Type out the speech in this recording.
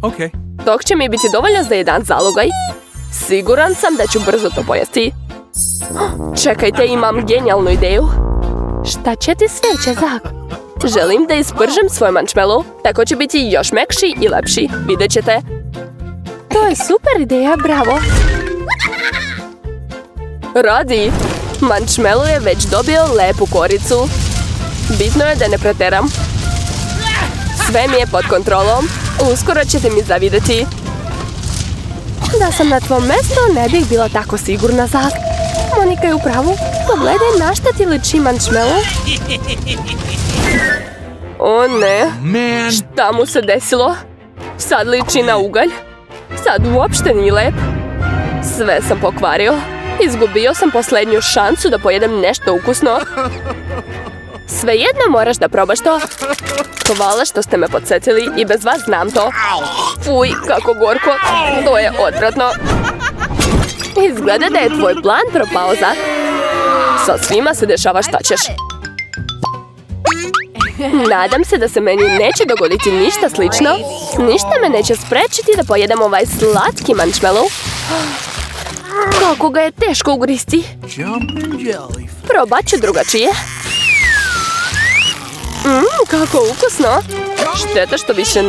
Okay. Dok će mi biti dovoljno za jedan zalogaj. Siguran sam da ću brzo to pojesti. Čekajte, imam genijalnu ideju. Šta će ti sveće, Zak? Želim da ispržem svoj marshmallow, tako će biti još mekši i lepši. Vidjet ćete. To je super ideja, bravo. Radi. Marshmallow je već dobio lepu koricu. Bitno je da ne preteram. Sve mi je pod kontrolom. Uskoro ćete mi zavidjeti. Da sam na tvom mjestu, ne bih bila tako sigurna, Zak. Monika je u pravu. Pogledaj na šta ti liči marshmallow. O ne. Man. Šta mu se desilo? Sad liči na ugalj. Sad uopšte nije lep. Sve sam pokvario. Izgubio sam posljednju šansu da pojedem nešto ukusno. Svejedno moraš da probaš to. Hvala što ste me podsjetili i bez vas znam to. Fuj, kako gorko. To je odvratno. Izgleda da je tvoj plan propao, Zak. Sa svima se dešava šta ćeš. Nadam se da se meni neće dogoditi ništa slično. Ništa me neće sprečiti da pojedem ovaj slatki marshmallow. Kako ga je teško ugristi. Jumping jelly. Probat ću drugačije. Kako ukusno. Šteta što više